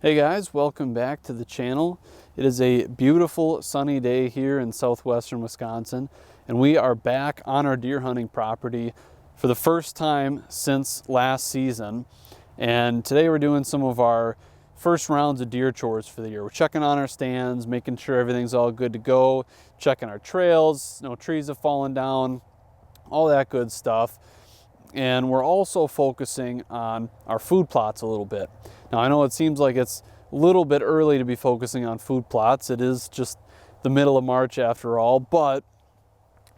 Hey guys, welcome back to the channel. It is a beautiful sunny day here in southwestern Wisconsin, and we are back on our deer hunting property for the first time since last season. And today we're doing some of our first rounds of deer chores for the year. We're checking on our stands, making sure everything's all good to go, checking our trails, no trees have fallen down, all that good stuff. And we're also focusing on our food plots a little bit. Now I know it seems like it's a little bit early to be focusing on food plots. It is just the middle of March after all, but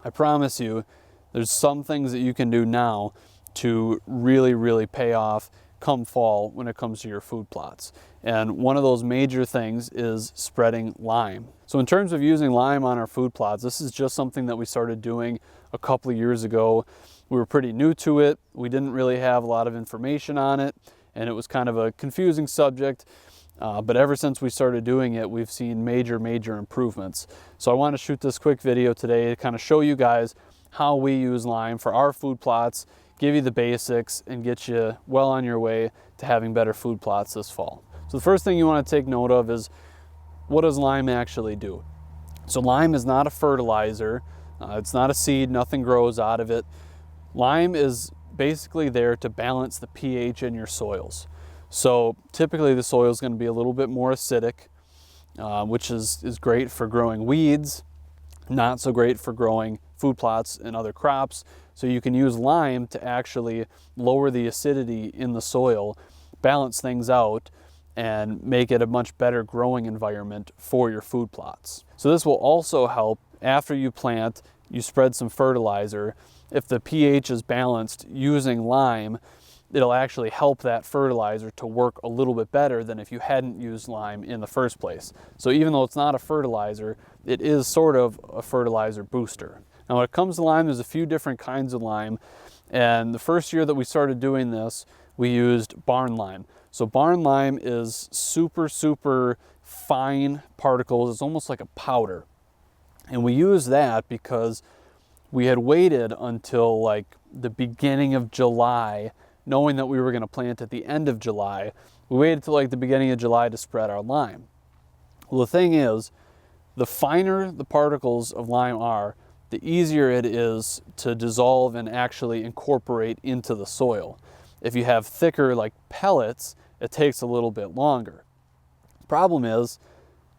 I promise you there's some things that you can do now to really pay off come fall when it comes to your food plots. And one of those major things is spreading lime. So in terms of using lime on our food plots, this is just something that we started doing a couple of years ago. We were pretty new to it. We didn't really have a lot of information on it, and it was kind of a confusing subject. But ever since we started doing it, we've seen major improvements. So I want to shoot this quick video today to kind of show you guys how we use lime for our food plots, give you the basics, and get you well on your way to having better food plots this fall. So the first thing you want to take note of is, what does lime actually do? So lime is not a fertilizer. It's not a seed. Nothing grows out of it. Lime is basically there to balance the pH in your soils. So typically the soil is going to be a little bit more acidic, which is great for growing weeds, not so great for growing food plots and other crops. So you can use lime to actually lower the acidity in the soil, balance things out, and make it a much better growing environment for your food plots. So this will also help after you plant, you spread some fertilizer. If the pH is balanced using lime, it'll actually help that fertilizer to work a little bit better than if you hadn't used lime in the first place. So even though it's not a fertilizer, it is sort of a fertilizer booster. Now when it comes to lime, there's a few different kinds of lime. And the first year that we started doing this, we used barn lime. So barn lime is super fine particles. It's almost like a powder. And we use that because we had waited until like the beginning of July, knowing that we were going to plant at the end of July. We waited till like the beginning of July to spread our lime. Well, the thing is, the finer the particles of lime are, the easier it is to dissolve and actually incorporate into the soil. If you have thicker like pellets, it takes a little bit longer. The problem is,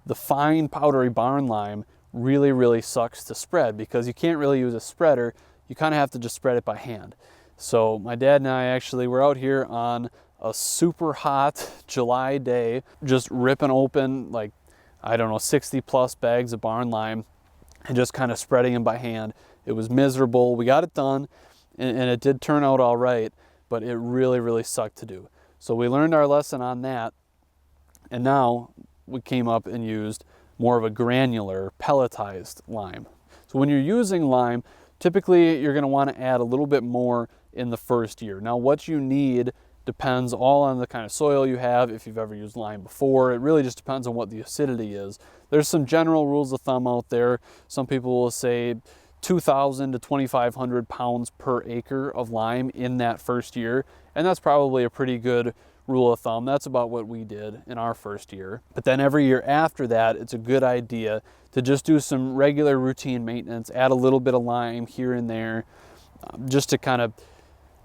the fine powdery barn lime really sucks to spread because you can't really use a spreader. You kind of have to just spread it by hand. So my dad and I actually were out here on a super hot July day, just ripping open like, I don't know, 60 plus bags of barn lime and just kind of spreading them by hand. It was miserable. We got it done and it did turn out all right, but it really sucked to do. So we learned our lesson on that, and now we came up and used more of a granular pelletized lime. So when you're using lime, typically you're going to want to add a little bit more in the first year. Now what you need depends all on the kind of soil you have. If you've ever used lime before, it really just depends on what the acidity is. There's some general rules of thumb out there. Some people will say 2,000 to 2,500 pounds per acre of lime in that first year, and that's probably a pretty good rule of thumb. That's about what we did in our first year. But then every year after that, it's a good idea to just do some regular routine maintenance, add a little bit of lime here and there, just to kind of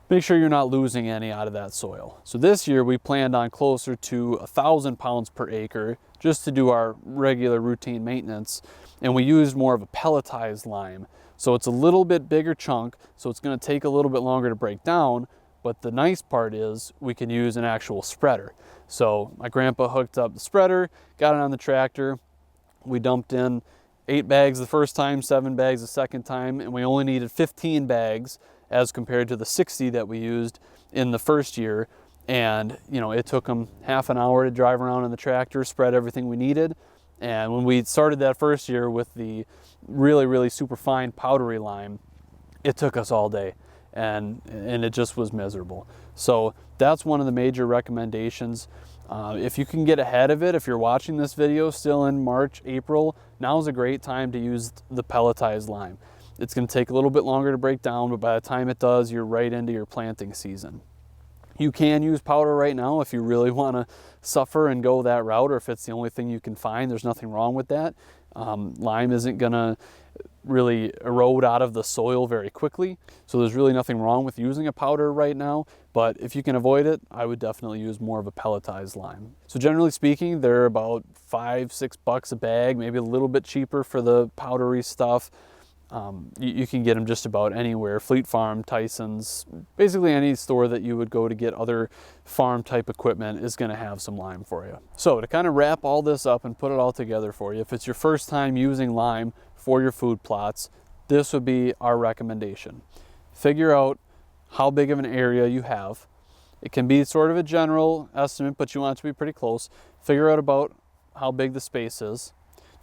make sure you're not losing any out of that soil. So this year we planned on closer to 1,000 pounds per acre just to do our regular routine maintenance, and we used more of a pelletized lime. So it's a little bit bigger chunk, so it's going to take a little bit longer to break down. But the nice part is we can use an actual spreader. So my grandpa hooked up the spreader, got it on the tractor. We dumped in 8 bags the first time, 7 bags the second time, and we only needed 15 bags as compared to the 60 that we used in the first year. And you know, it took them half an hour to drive around in the tractor, spread everything we needed. And when we started that first year with the really super fine powdery lime, it took us all day. And it just was miserable. So that's one of the major recommendations. If you can get ahead of it, if you're watching this video still in March, April, now's a great time to use the pelletized lime. It's going to take a little bit longer to break down, but by the time it does, you're right into your planting season. You can use powder right now if you really want to suffer and go that route, or if it's the only thing you can find. There's nothing wrong with that. Lime isn't gonna really erode out of the soil very quickly, so there's really nothing wrong with using a powder right now. But if you can avoid it, I would definitely use more of a pelletized lime. So generally speaking, they're about $5-6 a bag, maybe a little bit cheaper for the powdery stuff. You can get them just about anywhere. Fleet Farm, Tyson's, basically any store that you would go to get other farm type equipment is going to have some lime for you. So to kind of wrap all this up and put it all together for you, if it's your first time using lime for your food plots, this would be our recommendation. Figure out how big of an area you have. It can be sort of a general estimate, but you want it to be pretty close. Figure out about how big the space is.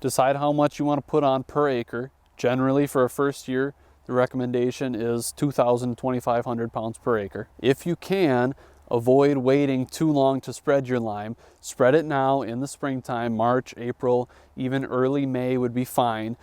Decide how much you want to put on per acre. Generally, for a first year, the recommendation is 2,000 to 2,500 pounds per acre. If you can, avoid waiting too long to spread your lime. Spread it now in the springtime, March, April, even early May would be fine.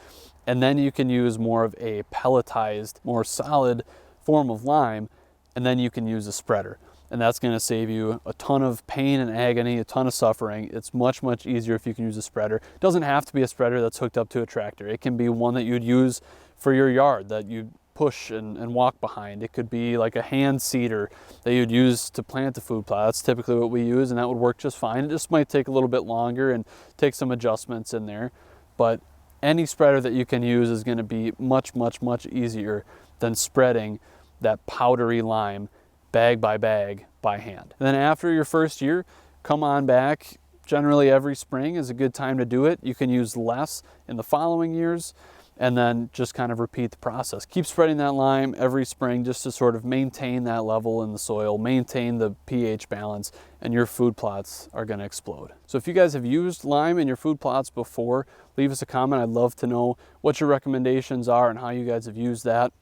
And then you can use more of a pelletized, more solid form of lime, and then you can use a spreader. And that's going to save you a ton of pain and agony, a ton of suffering. It's much, much easier if you can use a spreader. It doesn't have to be a spreader that's hooked up to a tractor. It can be one that you'd use for your yard that you push and walk behind. It could be like a hand seeder that you'd use to plant the food plot. That's typically what we use, and that would work just fine. It just might take a little bit longer and take some adjustments in there. But any spreader that you can use is going to be much, much, much easier than spreading that powdery lime bag by hand. And then after your first year, come on back. Generally every spring is a good time to do it. You can use less in the following years, and then just kind of repeat the process. Keep spreading that lime every spring just to sort of maintain that level in the soil, maintain the pH balance, and your food plots are going to explode. So if you guys have used lime in your food plots before, leave us a comment. I'd love to know what your recommendations are and how you guys have used that.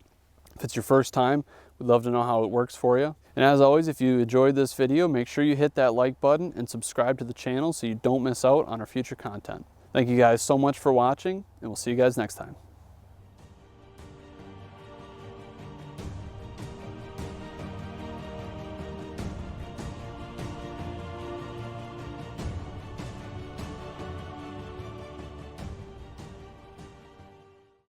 If it's your first time, we'd love to know how it works for you. And as always, if you enjoyed this video, make sure you hit that like button and subscribe to the channel so you don't miss out on our future content. Thank you guys so much for watching, and we'll see you guys next time.